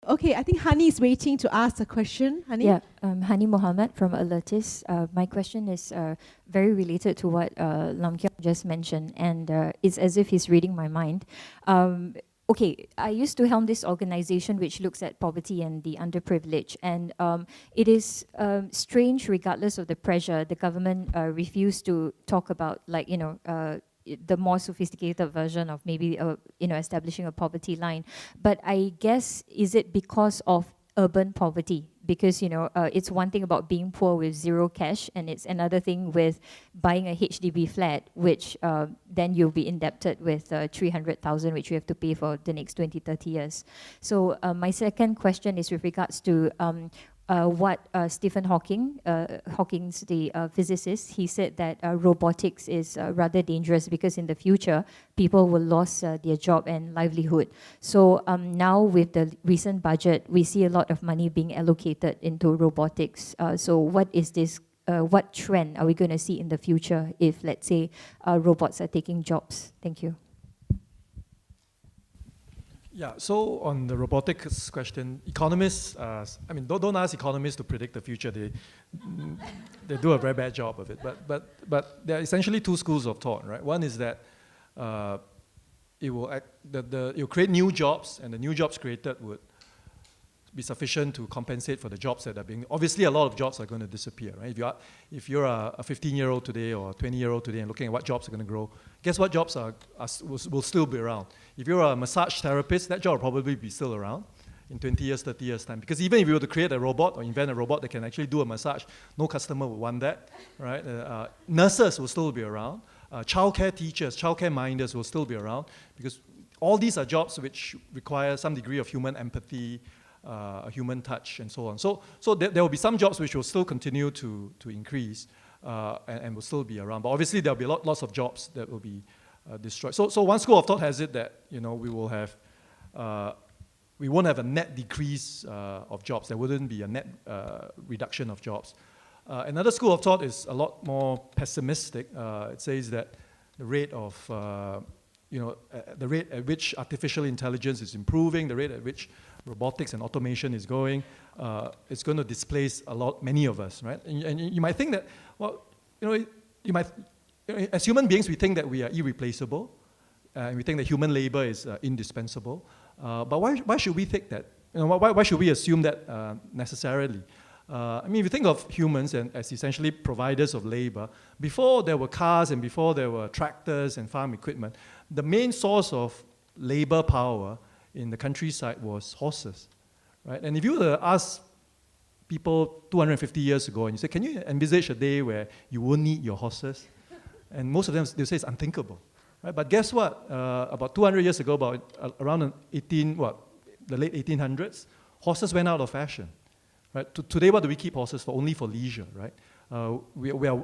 Okay, I think Hani is waiting to ask a question. Hani? Yeah, Hani Mohammed from Alertis. My question is very related to what Lam Kiong just mentioned, and it's as if he's reading my mind. Okay, I used to helm this organization which looks at poverty and the underprivileged, and it is strange, regardless of the pressure, the government refused to talk about, like, the more sophisticated version of maybe establishing a poverty line. But I guess, is it because of urban poverty? Because it's one thing about being poor with zero cash, and it's another thing with buying a HDB flat, which then you'll be indebted with 300,000, which you have to pay for the next 20, 30 years. So my second question is with regards to what Stephen Hawking, the physicist, he said that robotics is rather dangerous because in the future, people will lose their job and livelihood. So now with the recent budget, we see a lot of money being allocated into robotics. So what is this? What trend are we going to see in the future if, let's say, robots are taking jobs? Thank you. Yeah, so on the robotics question, economists, don't ask economists to predict the future. They do a very bad job of it. But there are essentially two schools of thought, right? One is that it will create new jobs, and the new jobs created would be sufficient to compensate for the jobs that are being. Obviously, a lot of jobs are going to disappear, right? If you're a 15-year-old today or a 20-year-old today and looking at what jobs are going to grow, guess what jobs will still be around? If you're a massage therapist, that job will probably be still around in 20 years, 30 years time. Because even if you were to create a robot or invent a robot that can actually do a massage, no customer would want that, right? Nurses will still be around. Childcare teachers, childcare minders will still be around, because all these are jobs which require some degree of human empathy, a human touch, and so on. So there will be some jobs which will still continue to increase and will still be around. But obviously there will be lots of jobs that will be destroyed. So one school of thought has it that we won't have a net decrease of jobs. There wouldn't be a net reduction of jobs. Another school of thought is a lot more pessimistic. It says that the rate of the rate at which artificial intelligence is improving, the rate at which robotics and automation is going, it's going to displace many of us, right? And you might think that, well, as human beings, we think that we are irreplaceable, and we think that human labor is indispensable. But why should we think that? Why should we assume that necessarily? If you think of humans as essentially providers of labor, before there were cars and before there were tractors and farm equipment, the main source of labor power in the countryside was horses, right? And if you were to ask people 250 years ago and you say, can you envisage a day where you won't need your horses? And most of them, they'll say it's unthinkable, right? But guess what? About 200 years ago, around the late 1800s, horses went out of fashion, right? Today, what do we keep horses for? Only for leisure, right? We are,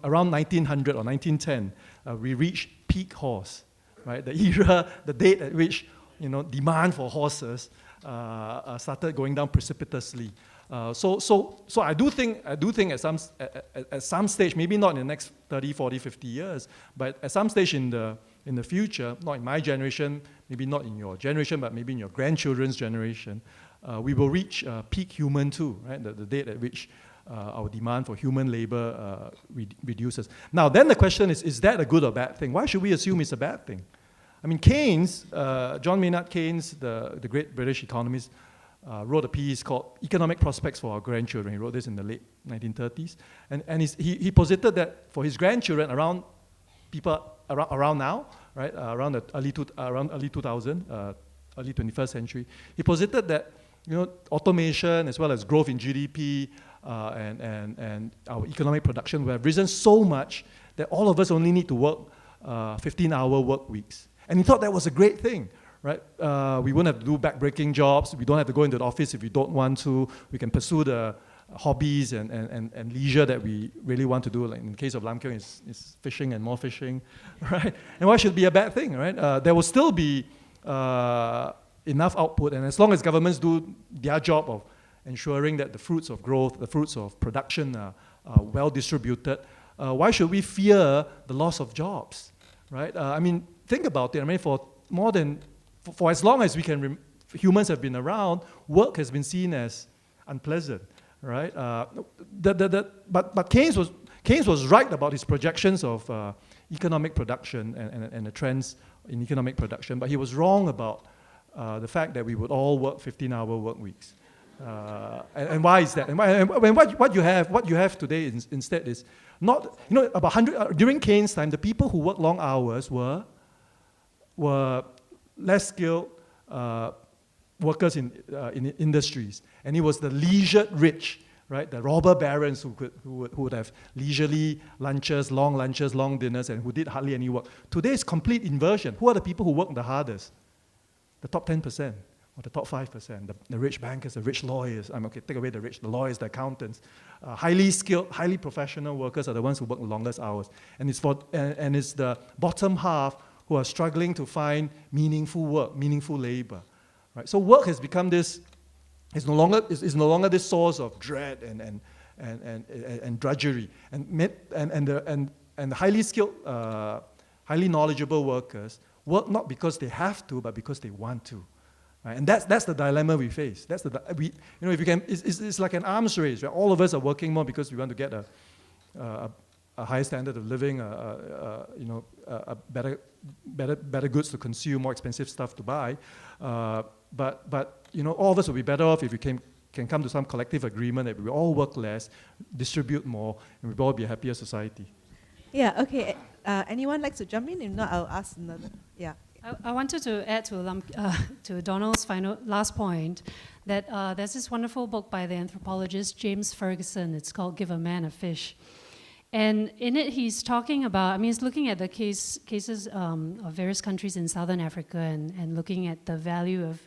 around 1900 or 1910, we reached peak horse, right? The era, the date at which demand for horses started going down precipitously. So I do think at some stage, maybe not in the next 30, 40, 50 years, but at some stage in the future, not in my generation, maybe not in your generation, but maybe in your grandchildren's generation, we will reach peak human too, right? The date at which our demand for human labor reduces. Now, then the question is that a good or bad thing? Why should we assume it's a bad thing? Keynes, John Maynard Keynes, the great British economist, wrote a piece called Economic Prospects for Our Grandchildren. He wrote this in the late 1930s. And he posited that for his grandchildren, around now, right, around early 2000, early 21st century, he posited that automation as well as growth in GDP and our economic production will have risen so much that all of us only need to work 15-hour work weeks. And he thought that was a great thing, right? We won't have to do back-breaking jobs. We don't have to go into the office if we don't want to. We can pursue the hobbies and leisure that we really want to do. Like in the case of Lam Kiong, is fishing and more fishing, right? And why should it be a bad thing, right? There will still be enough output, and as long as governments do their job of ensuring that the fruits of growth, the fruits of production are well distributed, why should we fear the loss of jobs, right? Think about it. For as long as we can humans have been around, work has been seen as unpleasant, right? But Keynes was right about his projections of economic production and the trends in economic production, but he was wrong about the fact that we would all work 15-hour work weeks. And why is that? And what you have today instead is not, about 100, during Keynes' time, the people who worked long hours were less skilled workers in industries, and it was the leisured rich, right? The robber barons who would have leisurely lunches, long dinners, and who did hardly any work. Today is complete inversion. Who are the people who work the hardest? The top 10%. Or the top 5%, the rich bankers, the rich lawyers. Take away the rich, the lawyers, the accountants. Highly skilled, highly professional workers are the ones who work the longest hours. And it's the bottom half who are struggling to find meaningful work, meaningful labor. Right? So work has become this, it's no longer this source of dread and drudgery. And the highly skilled, highly knowledgeable workers work not because they have to, but because they want to. Right? And that's the dilemma we face. If you can, it's like an arms race. Right? All of us are working more because we want to get a higher standard of living, better goods to consume, more expensive stuff to buy. But all of us will be better off if we can come to some collective agreement that we all work less, distribute more, and we'll all be a happier society. Yeah. Okay. Anyone like to jump in? If not, I'll ask another. Yeah. I wanted to add to Donald's last point that there's this wonderful book by the anthropologist James Ferguson. It's called Give a Man a Fish. And in it, he's talking about, he's looking at the cases of various countries in Southern Africa and looking at the value of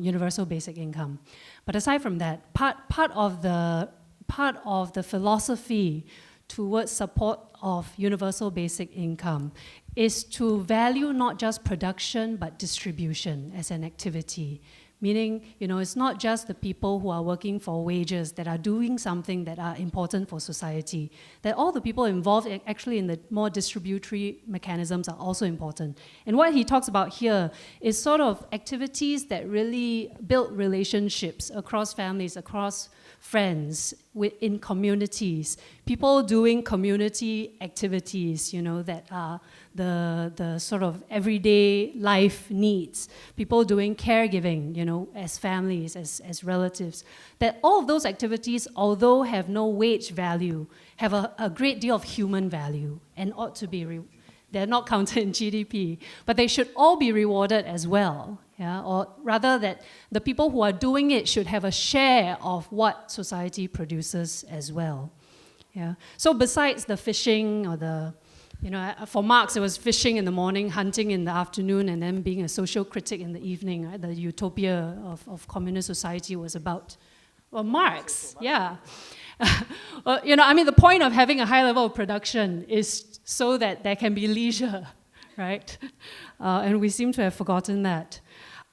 universal basic income. But aside from that, part of the philosophy towards support of universal basic income is to value not just production but distribution as an activity. Meaning, it's not just the people who are working for wages that are doing something that are important for society. That all the people involved actually in the more distributory mechanisms are also important. And what he talks about here is sort of activities that really build relationships across families, across friends, in communities, people doing community activities, that are the sort of everyday life needs, people doing caregiving, as families, as relatives, that all of those activities, although have no wage value, have a great deal of human value and ought to be, they're not counted in GDP, but they should all be rewarded as well. Yeah, or rather that the people who are doing it should have a share of what society produces as well. Yeah. So besides the fishing or for Marx it was fishing in the morning, hunting in the afternoon, and then being a social critic in the evening. Right? The utopia of communist society was about, Marx, yeah. The point of having a high level of production is so that there can be leisure, right? And we seem to have forgotten that.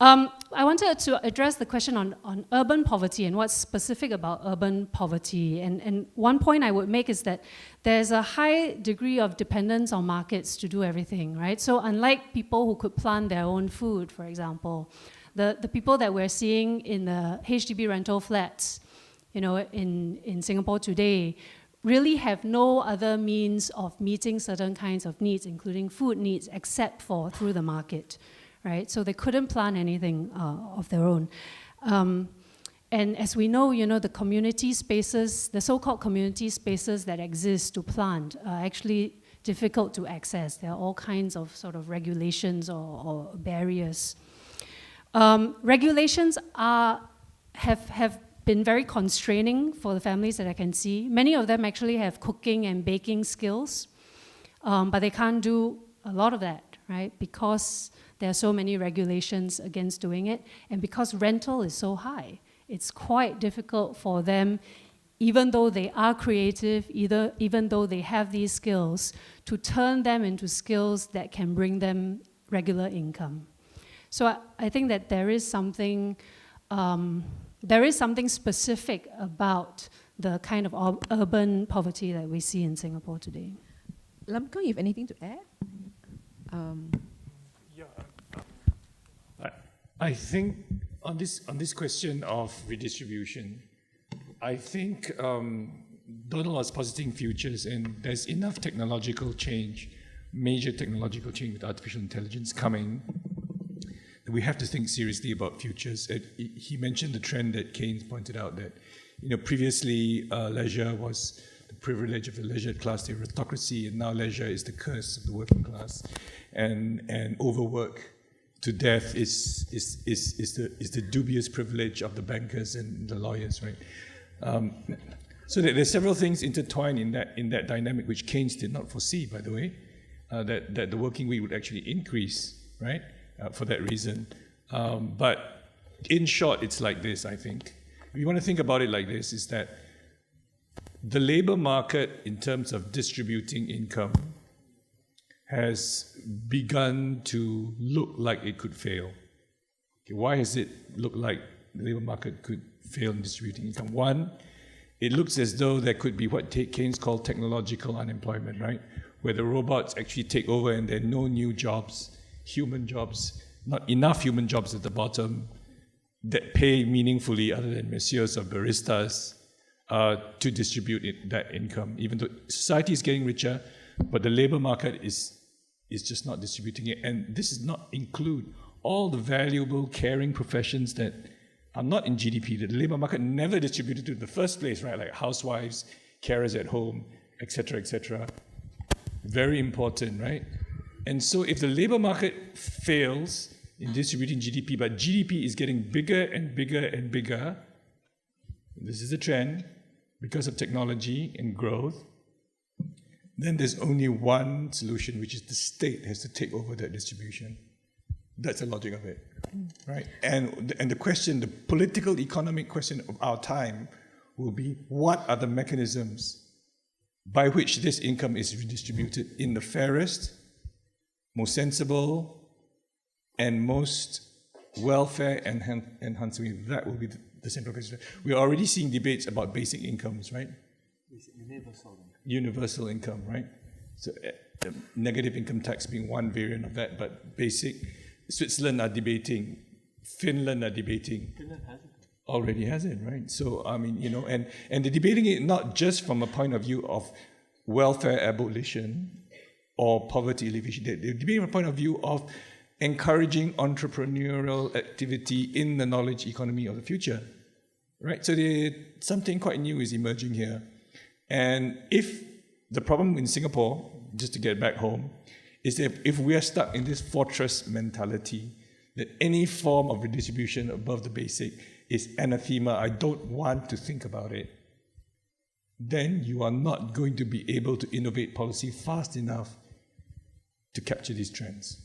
I wanted to address the question on urban poverty and what's specific about urban poverty. And one point I would make is that there's a high degree of dependence on markets to do everything, right? So unlike people who could plant their own food, for example, the people that we're seeing in the HDB rental flats, in Singapore today, really have no other means of meeting certain kinds of needs, including food needs, except for through the market. Right? So they couldn't plant anything of their own. And as we know, the community spaces, the so-called community spaces that exist to plant are actually difficult to access. There are all kinds of sort of regulations or barriers. Regulations have been very constraining for the families that I can see. Many of them actually have cooking and baking skills, but they can't do a lot of that, right? Because there are so many regulations against doing it, and because rental is so high, it's quite difficult for them, even though they are creative, even though they have these skills, to turn them into skills that can bring them regular income. So I think that there is something specific about the kind of urban poverty that we see in Singapore today. Lam Kong, you have anything to add? I think on this question of redistribution, I think Donald was positing futures, and there's enough technological change, major technological change with artificial intelligence coming, that we have to think seriously about futures. He mentioned the trend that Keynes pointed out, that previously leisure was the privilege of the leisured class, the aristocracy, and now leisure is the curse of the working class, and overwork to death is the dubious privilege of the bankers and the lawyers, right? So there's several things intertwined in that dynamic, which Keynes did not foresee, by the way, that the working week would actually increase, right? For that reason. But in short, it's like this, I think. If you want to think about it like this, is that the labor market, in terms of distributing income, has begun to look like it could fail. Okay, why has it looked like the labor market could fail in distributing income? One, it looks as though there could be what Keynes called technological unemployment, right? Where the robots actually take over and there are no new jobs, human jobs, not enough human jobs at the bottom that pay meaningfully other than messieurs or baristas to distribute that income. Even though society is getting richer, but the labor market is just not distributing it. And this does not include all the valuable, caring professions that are not in GDP, that the labor market never distributed to in the first place, right? Like housewives, carers at home, etc., etc. Very important, right? And so if the labor market fails in distributing GDP, but GDP is getting bigger and bigger and bigger, this is a trend because of technology and growth, then there's only one solution, which is the state has to take over that distribution. That's the logic of it, right? And the question, the political, economic question of our time will be, what are the mechanisms by which this income is redistributed in the fairest, most sensible, and most welfare-enhancing way? That will be the central question. We're already seeing debates about basic incomes, right? Universal income, right? So negative income tax being one variant of that, but basic. Switzerland are debating, Finland are debating. Finland has it. Already has it, right? So, I mean, and they're debating it not just from a point of view of welfare abolition or poverty alleviation. They're debating from a point of view of encouraging entrepreneurial activity in the knowledge economy of the future, right? So something quite new is emerging here. And if the problem in Singapore, just to get back home, is that if we are stuck in this fortress mentality, that any form of redistribution above the basic is anathema, I don't want to think about it, then you are not going to be able to innovate policy fast enough to capture these trends.